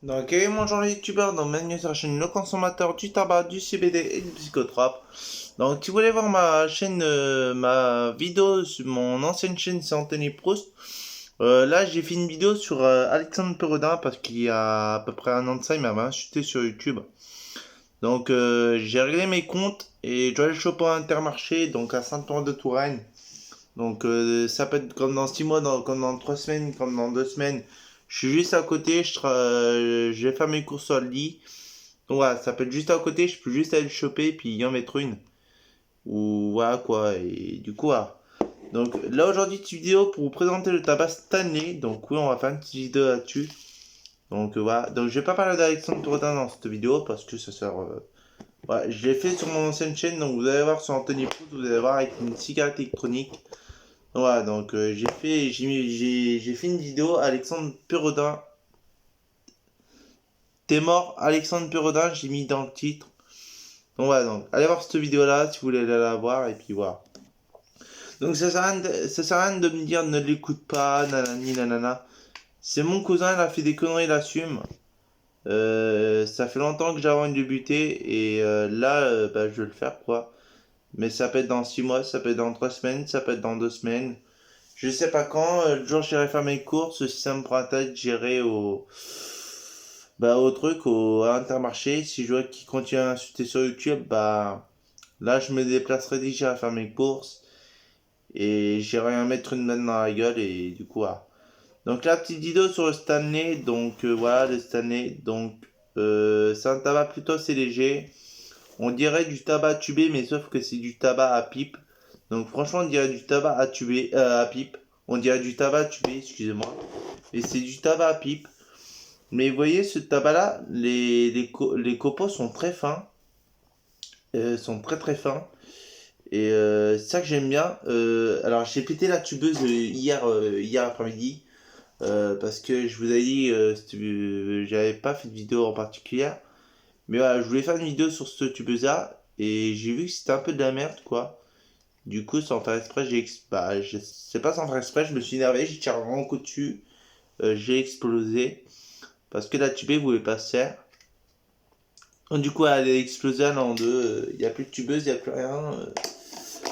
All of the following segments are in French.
Donc, bonjour les youtubeurs, donc bienvenue sur la chaîne Le Consommateur du tabac, du CBD et du psychotrope. Donc, si vous voulez voir ma chaîne, ma vidéo sur mon ancienne chaîne, c'est Anthony Proust. Là, j'ai fait une vidéo sur Alexandre Perrodin parce qu'il y a à peu près un an de ça, il m'avait insulté sur YouTube. Donc, j'ai réglé mes comptes et je dois aller choper un Intermarché, donc à Saint-Ouen-de-Touraine. Donc, ça peut être comme dans 6 mois, comme dans 3 semaines, comme dans 2 semaines. Je suis juste à côté, je vais faire mes courses sur le lit. Donc voilà, ça peut être juste à côté, je peux juste aller le choper puis y en mettre une. Ou voilà quoi, et du coup voilà. Donc là aujourd'hui, petite vidéo pour vous présenter le tabac Stanley. Donc oui, on va faire une petite vidéo là-dessus. Donc voilà, donc je vais pas parler d'Alexandre Tourdin dans cette vidéo parce que ça sert... voilà, je l'ai fait sur mon ancienne chaîne, donc vous allez voir sur Anthony Proust, vous allez voir avec une cigarette électronique. Voilà, donc j'ai fait une vidéo Alexandre Perrodin. T'es mort, Alexandre Perrodin, j'ai mis dans le titre. Donc voilà, donc allez voir cette vidéo là si vous voulez la voir et puis voilà. Donc ça sert à rien de me dire ne l'écoute pas, nanani nanana. C'est mon cousin, il a fait des conneries, il assume. Ça fait longtemps que j'ai envie de débuter et là bah, je vais le faire quoi. Mais ça peut être dans 6 mois, ça peut être dans 3 semaines, ça peut être dans 2 semaines. Je sais pas quand, le jour j'irai faire mes courses, si ça me prend la tête, j'irai au truc, à Intermarché. Si je vois qu'il continue à insulter sur YouTube, bah là je me déplacerai déjà à faire mes courses et j'irai en mettre une main dans la gueule et du coup voilà. Donc la petite vidéo sur le Stanley, donc voilà le Stanley, donc c'est un tabac plutôt assez léger. On dirait du tabac tubé mais sauf que c'est du tabac à pipe. Donc franchement on dirait du tabac à tubé, à pipe. On dirait du tabac tubé, excusez-moi. Et c'est du tabac à pipe. Mais vous voyez, ce tabac-là, les copeaux sont très fins. Sont très très fins. Et c'est ça que j'aime bien. Alors j'ai pété la tubeuse hier après-midi. Parce que je vous avais dit, j'avais pas fait de vidéo en particulier. Mais voilà, je voulais faire une vidéo sur cette tubeuse-là. Et j'ai vu que c'était un peu de la merde, quoi. Du coup, sans faire exprès, je sais pas sans faire exprès, je me suis énervé, j'ai tiré un grand coup dessus. J'ai explosé. Parce que la tubée voulait pas se faire. Donc, du coup, elle a explosé en deux. Il n'y a plus de tubeuse, il n'y a plus rien.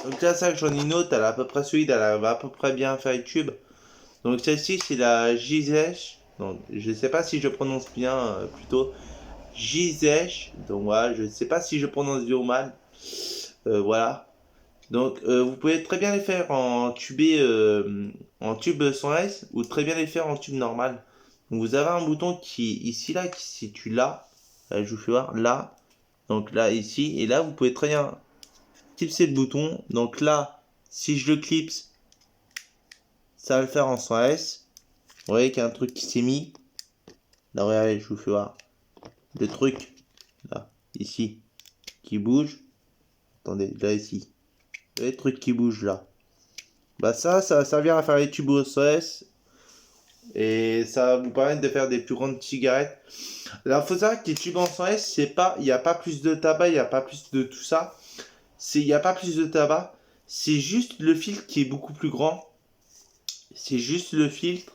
Donc là, ça, j'en ai une autre, elle est à peu près solide, elle va à peu près bien faire les tubes. Donc celle-ci, c'est la Gizesh. Donc je sais pas si je prononce bien, plutôt Gizesh. Donc voilà, je sais pas si je prononce bien ou mal. Voilà. Donc vous pouvez très bien les faire en tube sans S ou très bien les faire en tube normal. Donc vous avez un bouton qui est ici là qui se situe là. Là, je vous fais voir là. Donc là ici et là vous pouvez très bien clipser le bouton. Donc là, si je le clipse, ça va le faire en 100S. Vous voyez qu'il y a un truc qui s'est mis. Là, regardez, je vous fais voir. Le truc, là, ici, qui bouge. Attendez, là, ici. Vous voyez le truc qui bouge, là. Bah ça va servir à faire les tubes au SOS. Et ça va vous permettre de faire des plus grandes cigarettes. Alors, faut savoir que les tubes en 100S, c'est pas, il n'y a pas plus de tabac, il n'y a pas plus de tout ça. Il n'y a pas plus de tabac. C'est juste le filtre qui est beaucoup plus grand. C'est juste le filtre.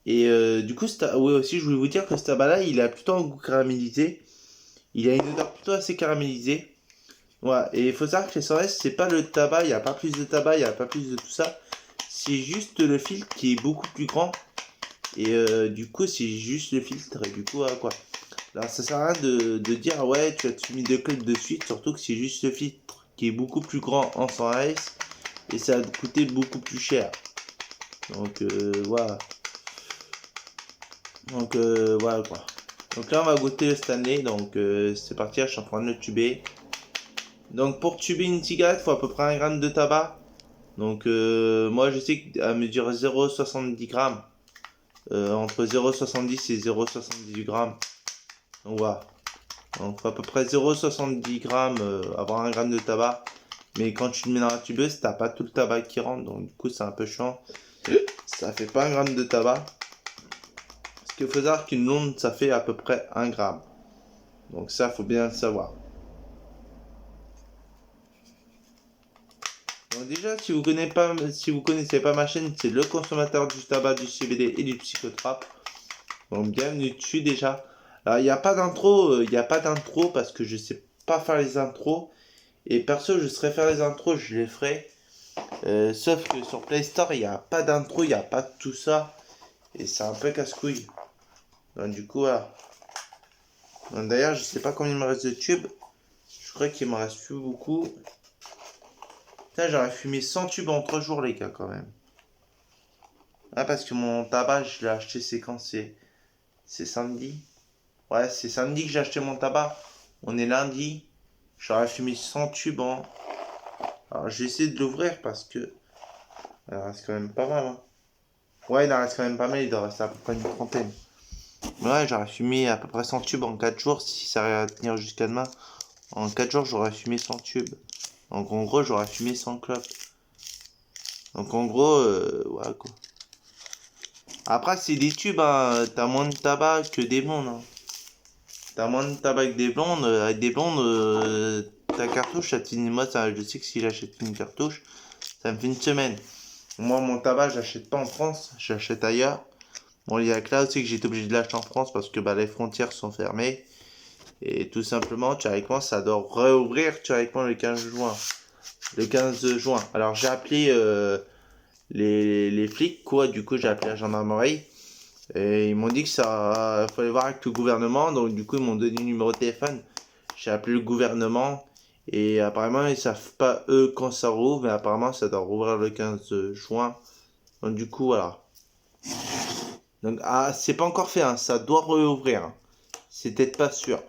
Et du coup, ouais, aussi, je voulais vous dire que ce tabac-là, il a plutôt un goût caramélisé. Il a une odeur plutôt assez caramélisée. Voilà. Et il faut savoir que les 100S, c'est pas le tabac, il n'y a pas plus de tabac, il n'y a pas plus de tout ça. C'est juste le filtre qui est beaucoup plus grand. Et du coup, c'est juste le filtre. Et du coup, voilà, quoi. Alors, ça sert à rien de dire, ouais, tu as mis deux clips de suite. Surtout que c'est juste le filtre qui est beaucoup plus grand en 100S. Et ça va te coûter beaucoup plus cher. Donc, voilà. Donc voilà quoi. Donc là on va goûter le Stanley. Donc c'est parti, je suis en train de le tuber. Donc pour tuber une cigarette, il faut à peu près 1 gramme de tabac. Donc moi je sais qu'elle mesure 0,70 grammes. Entre 0,70 et 0,78 grammes. Donc voilà. Donc faut à peu près 0,70 grammes, avoir 1 gramme de tabac. Mais quand tu le mets dans la tubeuse, t'as pas tout le tabac qui rentre. Donc du coup c'est un peu chiant. Ça fait pas 1 gramme de tabac. Parce qu'il faut savoir qu'une onde ça fait à peu près 1 gramme. Donc ça, faut bien le savoir. Donc déjà, si vous connaissez pas ma chaîne, c'est le consommateur du tabac, du CBD et du psychotrope. Donc bienvenue dessus déjà. Alors il n'y a pas d'intro, parce que je sais pas faire les intros. Et perso, je saurais faire les intros, je les ferai. Sauf que sur Play Store, il n'y a pas d'intro, il n'y a pas tout ça. Et c'est un peu casse-couille. Donc du coup, voilà. Donc, d'ailleurs, je sais pas combien il me reste de tubes. Je crois qu'il me reste plus beaucoup. Putain, j'aurais fumé 100 tubes en 3 jours, les gars, quand même. Ah, parce que mon tabac, je l'ai acheté, c'est quand c'est samedi. Ouais, c'est samedi que j'ai acheté mon tabac. On est lundi. J'aurais fumé 100 tubes en... Alors, j'ai essayé de l'ouvrir parce que... Il en reste quand même pas mal, hein. Ouais, il en reste quand même pas mal. Il doit rester à peu près une trentaine. Mais ouais, j'aurais fumé à peu près 100 tubes en 4 jours. Si ça arrive à tenir jusqu'à demain. En 4 jours, j'aurais fumé 100 tubes. Donc, en gros, j'aurais fumé 100 clopes. Donc, en gros, ouais, quoi. Après, c'est des tubes, hein. T'as moins de tabac que des blondes, hein. T'as moins de tabac que des blondes. Avec des blondes, ta cartouche, ça te finit. Moi, ça, je sais que si j'achète une cartouche, ça me fait une semaine. Moi, mon tabac, j'achète pas en France, j'achète ailleurs. Bon, il y a que là aussi que j'ai été obligé de l'acheter en France parce que bah, les frontières sont fermées. Et tout simplement, théoriquement, ça doit réouvrir théoriquement le 15 juin. Le 15 juin. Alors, j'ai appelé les flics, quoi. Du coup, j'ai appelé la gendarmerie. Et ils m'ont dit que ça fallait voir avec le gouvernement. Donc, du coup, ils m'ont donné le numéro de téléphone. J'ai appelé le gouvernement. Et apparemment, ils savent pas eux quand ça rouvre. Mais apparemment, ça doit rouvrir le 15 juin. Donc, du coup, voilà. Donc, ah, c'est pas encore fait, hein. Ça doit réouvrir, hein. C'est peut-être pas sûr.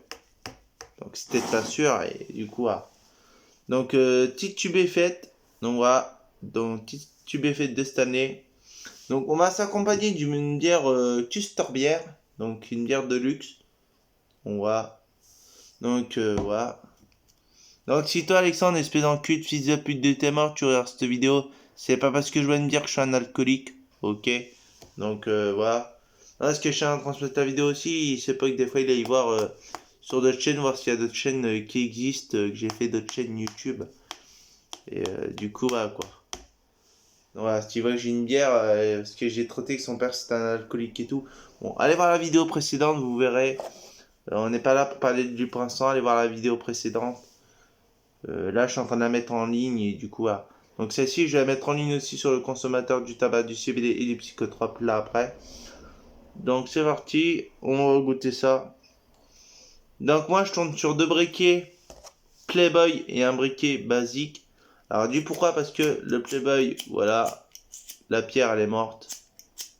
Donc, c'est peut-être pas sûr. Et du coup, voilà. Donc, petite tube est faite. Donc, voilà. Donc, petite tube est faite de cette année. Donc, on va s'accompagner d'une bière Custer bière. Donc, une bière de luxe. On va. Donc, voilà. Donc, si toi, Alexandre, espèce d'enculé de fils de pute de tes morts, tu regardes cette vidéo, c'est pas parce que je viens de dire que je suis un alcoolique. Ok. Donc, voilà. Parce que je suis en train de transmettre la vidéo aussi, c'est pas que des fois il aille voir sur d'autres chaînes, voir s'il y a d'autres chaînes qui existent, que j'ai fait d'autres chaînes YouTube. Et du coup, voilà quoi. Donc, voilà, si tu vois que j'ai une bière, parce que j'ai trotté que son père c'était un alcoolique et tout. Bon, allez voir la vidéo précédente, vous verrez. On n'est pas là pour parler de lui pour l'instant, allez voir la vidéo précédente. Là, je suis en train de la mettre en ligne et du coup, voilà. Donc celle-ci, je vais la mettre en ligne aussi sur le consommateur du tabac, du CBD et des psychotropes là après. Donc c'est parti, on va goûter ça. Donc moi, je tourne sur deux briquets Playboy et un briquet basique. Alors dis pourquoi? Parce que le Playboy, voilà, la pierre elle est morte.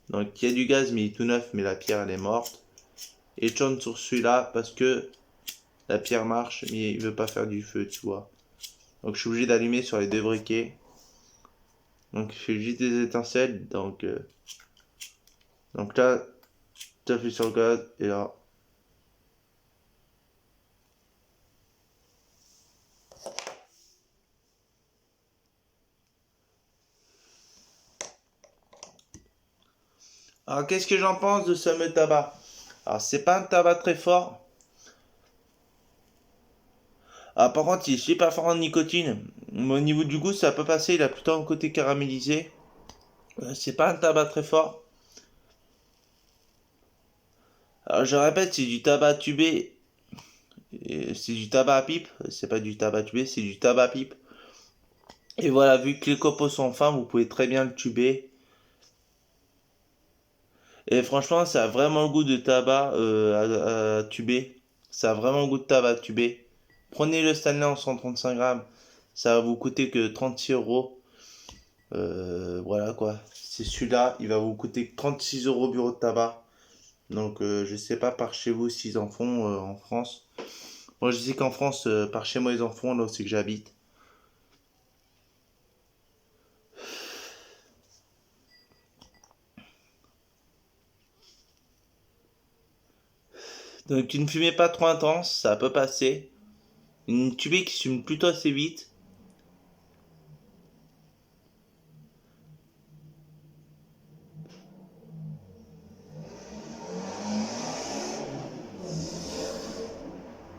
Donc il y a du gaz mais il est tout neuf, mais la pierre elle est morte. Et je tourne sur celui-là parce que la pierre marche mais il veut pas faire du feu, tu vois. Donc je suis obligé d'allumer sur les deux briquets. Donc je fais juste des étincelles. Donc là, tu appuies sur le gaz et là. Alors qu'est-ce que j'en pense de ce fameux tabac? Alors c'est pas un tabac très fort. Ah, par contre, il est super fort en nicotine. Mais au niveau du goût, ça peut passer. Il a plutôt un côté caramélisé. C'est pas un tabac très fort. Alors, je répète, c'est du tabac tubé. C'est du tabac à pipe. C'est pas du tabac tubé, c'est du tabac à pipe. Et voilà, vu que les copeaux sont fins, vous pouvez très bien le tuber. Et franchement, ça a vraiment le goût de tabac à tuber. Ça a vraiment le goût de tabac à tuber. Prenez le Stanley en 135 grammes. Ça va vous coûter que 36 euros. Voilà quoi. C'est celui-là. Il va vous coûter 36 euros au bureau de tabac. Donc je sais pas par chez vous s'ils en font en France. Moi je sais qu'en France, par chez moi ils en font là où c'est que j'habite. Donc une fumée pas trop intense, ça peut passer. Une tubée qui fume plutôt assez vite.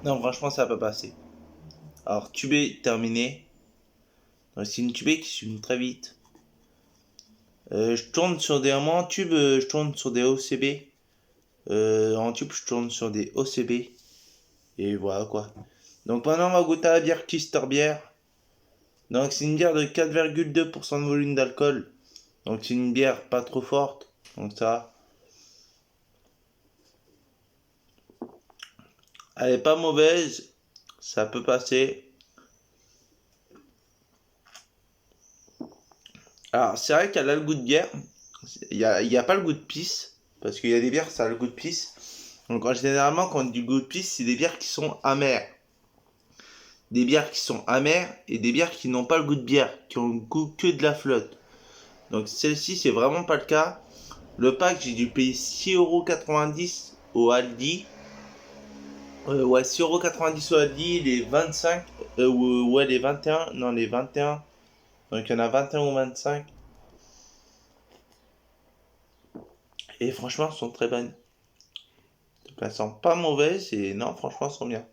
Non franchement ça peut passer. Alors tubée terminée. Donc, c'est une tubée qui fume très vite. Je tourne sur des moments tubes, je tourne sur des OCB. En tube, je tourne sur des OCB. Et voilà quoi. Donc maintenant, on va goûter à la bière Kister Bière. Donc c'est une bière de 4,2% de volume d'alcool. Donc c'est une bière pas trop forte. Donc ça, elle est pas mauvaise. Ça peut passer. Alors c'est vrai qu'elle a le goût de bière. Il y a pas le goût de pisse. Parce qu'il y a des bières, ça a le goût de pisse. Donc généralement, quand on dit goût de pisse, c'est des bières qui sont amères. Des bières qui sont amères et des bières qui n'ont pas le goût de bière, qui ont le goût que de la flotte. Donc celle-ci, c'est vraiment pas le cas. Le pack, j'ai dû payer 6,90€ au Aldi. Ouais, 6,90€ au Aldi, les 25, ouais, les 21, non, les 21. Donc il y en a 21 ou 25. Et franchement, elles sont très bonnes. Donc elles sont pas mauvaises et non, franchement, elles sont bien.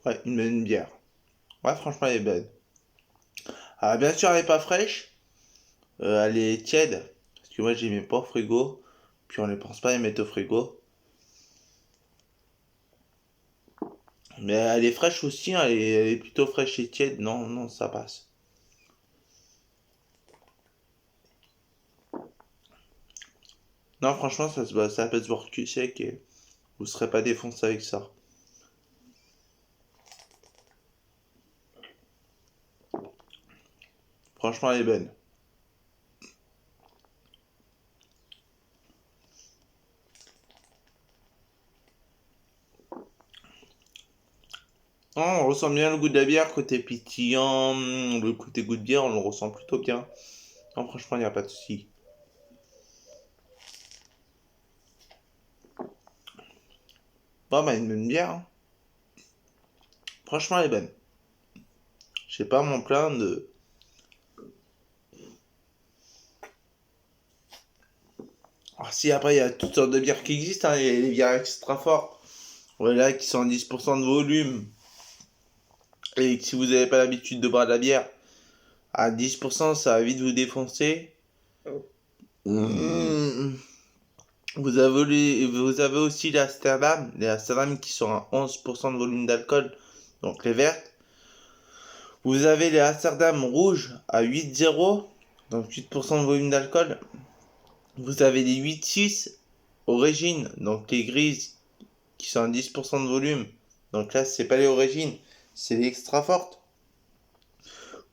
Ouais, une bonne bière. Ouais, franchement, elle est bonne. Alors bien sûr, elle est pas fraîche. Elle est tiède. Parce que moi, j'ai mis pas au frigo. Puis on ne pense pas à les mettre au frigo. Mais elle est fraîche aussi, hein, elle est plutôt fraîche et tiède. Non, non, ça passe. Non, franchement, ça peut se voir cul sec et vous serez pas défoncé avec ça. Franchement, elle est bonne. Oh, on ressent bien le goût de la bière, côté pétillant, le côté goût de bière, on le ressent plutôt bien. Non, franchement, il n'y a pas de souci. Bon, bah, une bonne bière, hein. Franchement, elle est bonne. Je sais pas m'en plaindre de. Alors, si après, il y a toutes sortes de bières qui existent, hein. Il y a les bières extra fortes. Voilà, qui sont à 10% de volume. Et si vous n'avez pas l'habitude de boire de la bière, à 10%, ça va vite vous défoncer. Mmh. Vous avez aussi les Amsterdam qui sont à 11% de volume d'alcool, donc les vertes. Vous avez les Amsterdam rouges à 8,0, donc 8% de volume d'alcool. Vous avez les 8,6 origines, donc les grises qui sont à 10% de volume. Donc là, c'est pas les origines, c'est les extra fortes.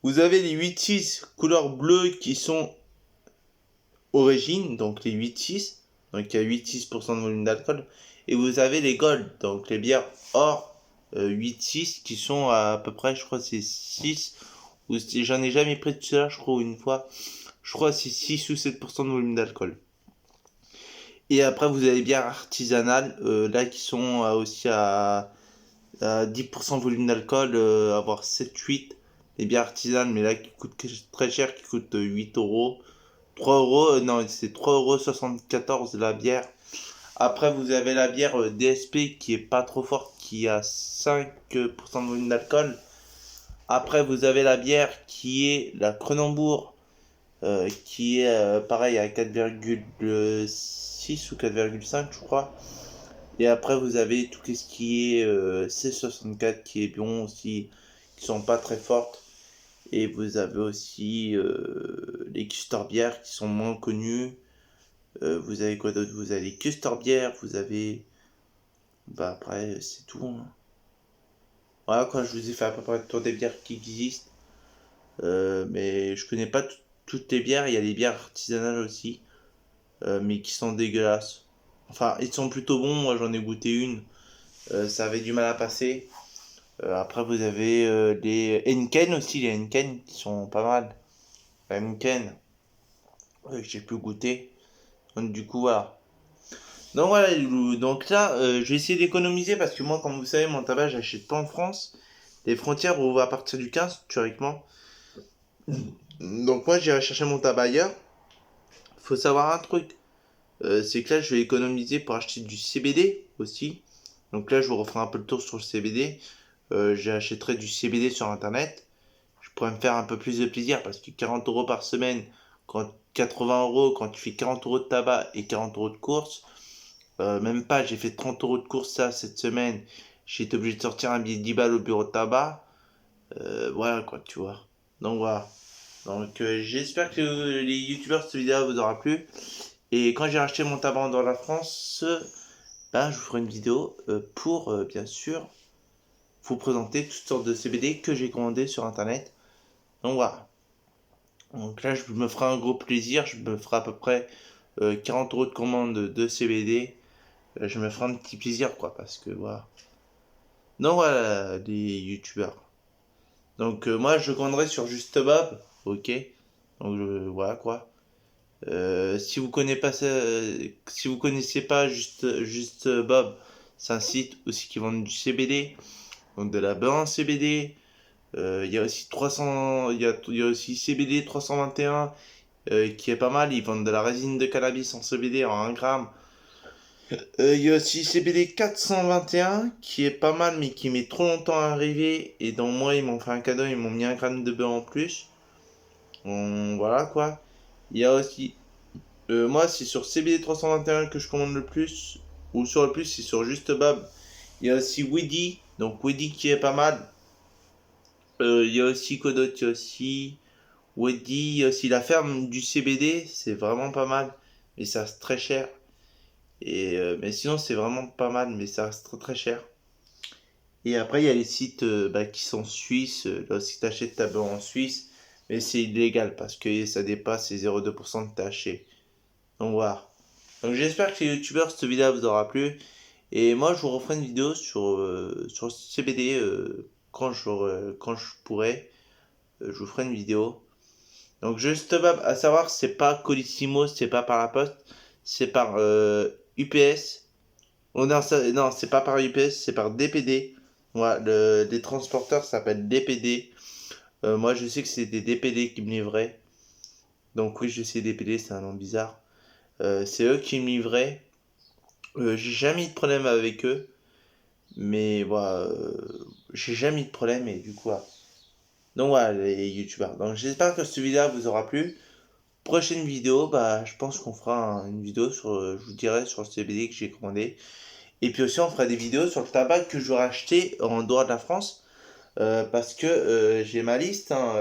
Vous avez les 8,6 couleur bleue qui sont origines, donc les 8,6, donc il y a 8,6% de volume d'alcool. Et vous avez les gold, donc les bières hors 8,6 qui sont à peu près, je crois c'est 6, ou j'en ai jamais pris de cela, je crois une fois. Je crois c'est 6 ou 7% de volume d'alcool. Et après vous avez les bières artisanales, là qui sont aussi à 10% de volume d'alcool, avoir 7-8. Les bières artisanes, mais là qui coûtent très cher, qui coûtent 8€. 3 euros, non, c'est 3,74€ la bière. Après, vous avez la bière DSP qui est pas trop forte, qui a 5% de volume d'alcool. Après, vous avez la bière qui est la Cronenbourg, qui est pareil à 4,6 ou 4,5, je crois. Et après, vous avez tout ce qui est C64 qui est bon aussi, qui sont pas très fortes. Et vous avez aussi les Custer bières qui sont moins connues. Vous avez quoi d'autre? Vous avez les Custer bières, vous avez. Bah après, c'est tout, hein. Voilà quoi, je vous ai fait à peu près le tour des bières qui existent. Mais je connais pas toutes les bières, il y a les bières artisanales aussi, mais qui sont dégueulasses. Enfin, ils sont plutôt bons, moi j'en ai goûté une, ça avait du mal à passer. Après, vous avez les Henken aussi, les Henken qui sont pas mal. Henken, j'ai pu goûter. Donc, du coup, voilà. Donc, voilà, les loulous. Donc, là, je vais essayer d'économiser parce que moi, comme vous savez, mon tabac, j'achète pas en France. Les frontières ouvrent à partir du 15, théoriquement. Donc, moi, j'irai chercher mon tabac ailleurs. Faut savoir un truc, c'est que là, je vais économiser pour acheter du CBD aussi. Donc là, je vous referai un peu le tour sur le CBD. J'achèterai du CBD sur internet. Je pourrais me faire un peu plus de plaisir parce que 40 euros par semaine, quand 80 euros, quand tu fais 40 euros de tabac et 40 euros de course, même pas, j'ai fait 30 euros de course ça cette semaine. J'ai été obligé de sortir un billet de 10 balles au bureau de tabac. Voilà quoi, tu vois. Donc voilà. Donc j'espère que les youtubeurs cette vidéo vous aura plu. Et quand j'ai acheté mon tabac dans la France, ben, je vous ferai une vidéo pour bien sûr vous présenter toutes sortes de CBD que j'ai commandé sur internet. Donc voilà. Donc là, je me ferai un gros plaisir. Je me ferai à peu près 40 euros de commande de CBD. Je me ferai un petit plaisir quoi, parce que voilà. Donc voilà, les youtubeurs. Donc moi, je commanderai sur Juste Bob. Ok. Donc voilà quoi. Si vous connaissez pas ça, si vous connaissez pas Juste Bob, c'est un site aussi qui vend du CBD, donc de la beuh en CBD. Il y a aussi 300, il y a aussi CBD 321 qui est pas mal. Ils vendent de la résine de cannabis en CBD en 1 gramme. Il y a aussi CBD 421 qui est pas mal mais qui met trop longtemps à arriver. Et dans moi, ils m'ont fait un cadeau, ils m'ont mis 1 gramme de beuh en plus. Voilà quoi. Il y a aussi moi, c'est sur CBD 321 que je commande le plus. Ou sur le plus, c'est sur Juste Bob. Il y a aussi Weddy. Donc Weddy qui est pas mal. Il y a aussi Kodot. Il y a aussi Weddy. Il y a aussi la ferme du CBD. C'est vraiment pas mal. Mais ça reste très cher. Mais sinon, c'est vraiment pas mal. Mais ça reste très très cher. Et après, il y a les sites qui sont suisses. Là, si tu achètes ta beurre en Suisse. Mais c'est illégal parce que ça dépasse les 0,2% de THC. Donc voilà. Donc j'espère que les youtubeurs, cette vidéo vous aura plu. Et moi, je vous referai une vidéo sur CBD quand je pourrai. Je vous ferai une vidéo. Donc juste à savoir, c'est pas Colissimo, c'est pas par la poste, c'est par UPS. Oh, non, non, c'est pas par UPS, c'est par DPD. Voilà, les transporteurs s'appellent DPD. Moi, je sais que c'est des DPD qui me livraient. Donc oui, je sais DPD, c'est un nom bizarre. C'est eux qui me livraient. J'ai jamais eu de problème avec eux. Mais voilà, j'ai jamais eu de problème et du coup, voilà. Donc voilà les youtubeurs. Donc j'espère que cette vidéo vous aura plu. Prochaine vidéo, bah je pense qu'on fera une vidéo sur, je vous dirai sur le CBD que j'ai commandé. Et puis aussi on fera des vidéos sur le tabac que j'aurai acheté en dehors de la France. Parce que j'ai ma liste. Hein,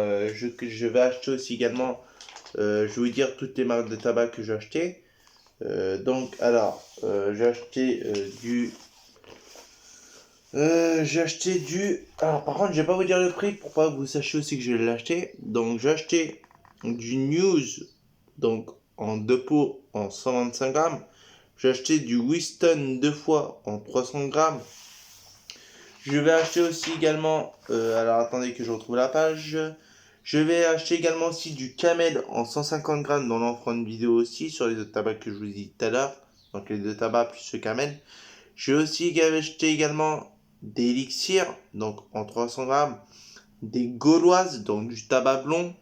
que je vais acheter aussi également. Je vais vous dire toutes les marques de tabac que j'ai acheté. Donc alors, j'ai acheté j'ai acheté du. Alors, par contre, je vais pas vous dire le prix pour pas que vous sachiez aussi que je l'ai acheté. Donc, j'ai acheté du News, donc en 2 pots en 125 grammes. J'ai acheté du Winston 2 fois en 300 grammes. Je vais acheter aussi également. Alors, attendez que je retrouve la page. Je vais acheter également aussi du Camel en 150 grammes. Dont on fera une vidéo aussi sur les autres tabacs que je vous ai dit tout à l'heure. Donc, les 2 tabacs plus ce Camel. J'ai aussi acheté également des élixirs, donc en 300 grammes, des gauloises, donc du tabac blond.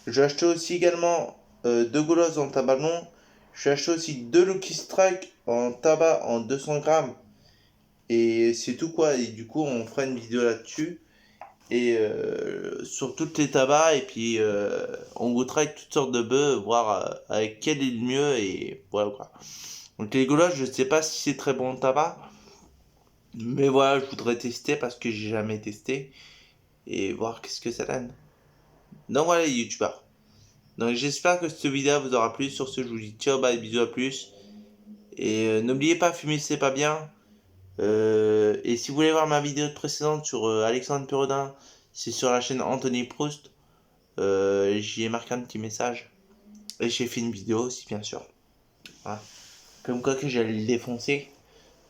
J'ai acheté aussi également 2 gauloises en tabac blond. J'ai acheté aussi 2 Lucky Strike en tabac en 200 grammes. Et c'est tout quoi. Et du coup, on fera une vidéo là-dessus. Et sur toutes les tabacs. Et puis, on goûtera avec toutes sortes de bœufs, voir avec quel est le mieux. Et voilà quoi. Donc, les gauloises, je sais pas si c'est très bon en tabac. Mais voilà, je voudrais tester parce que j'ai jamais testé et voir qu'est-ce que ça donne. Donc voilà les youtubeurs. Donc j'espère que cette vidéo vous aura plu. Sur ce, je vous dis ciao, bye, bisous, à plus. Et n'oubliez pas, fumer c'est pas bien. Et si vous voulez voir ma vidéo précédente sur Alexandre Perrodin, c'est sur la chaîne Anthony Proust. J'y ai marqué un petit message. Et j'ai fait une vidéo aussi, bien sûr. Voilà. Comme quoi que j'allais le défoncer.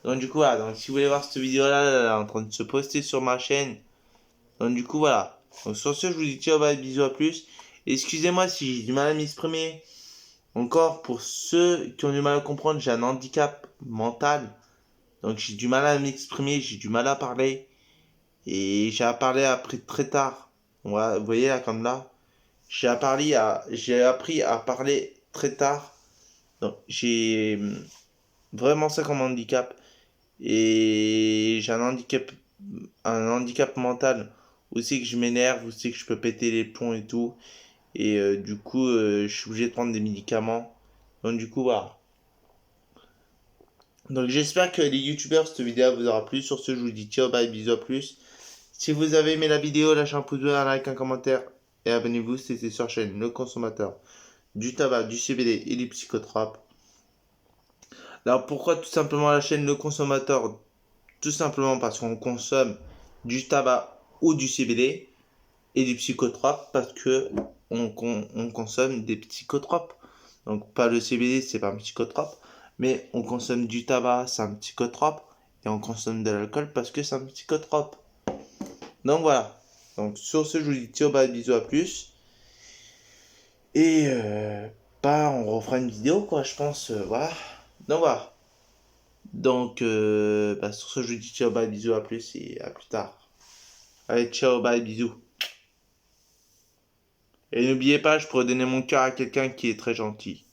Donc du coup, voilà. Donc si vous voulez voir cette vidéo-là, elle est en train de se poster sur ma chaîne. Donc du coup voilà. Donc sur ce je vous dis ciao bye bisous à plus. Excusez-moi si j'ai du mal à m'exprimer. Encore pour ceux qui ont du mal à comprendre, j'ai un handicap mental. Donc j'ai du mal à m'exprimer, j'ai du mal à parler. Et j'ai à parler après très tard. Voilà, vous voyez là comme là. J'ai appris à parler très tard. Donc j'ai vraiment ça comme handicap. Et j'ai un handicap mental. Aussi que je m'énerve, aussi que je peux péter les plombs et tout. Et du coup, je suis obligé de prendre des médicaments. Donc du coup, voilà. Donc j'espère que les youtubeurs, cette vidéo vous aura plu. Sur ce, je vous dis ciao, bye, bisous, à plus. Si vous avez aimé la vidéo, lâchez un pouce bleu, un like, un commentaire et abonnez-vous. C'était sur la chaîne Le Consommateur du tabac, du CBD et des psychotropes. Alors pourquoi tout simplement la chaîne Le Consommateur? Tout simplement parce qu'on consomme du tabac ou du CBD et du psychotrope parce que on consomme des psychotropes. Donc pas le CBD, c'est pas un psychotrope, mais on consomme du tabac, c'est un psychotrope, et on consomme de l'alcool parce que c'est un psychotrope. Donc voilà. Donc sur ce, je vous dis ciao, bye, bisous, à plus. Et on refera une vidéo quoi, je pense. Voilà. Donc voilà. Donc sur ce, je vous dis ciao, bye, bisous, à plus et à plus tard. Allez, ciao, bye, bisous. Et n'oubliez pas, je pourrais donner mon cœur à quelqu'un qui est très gentil.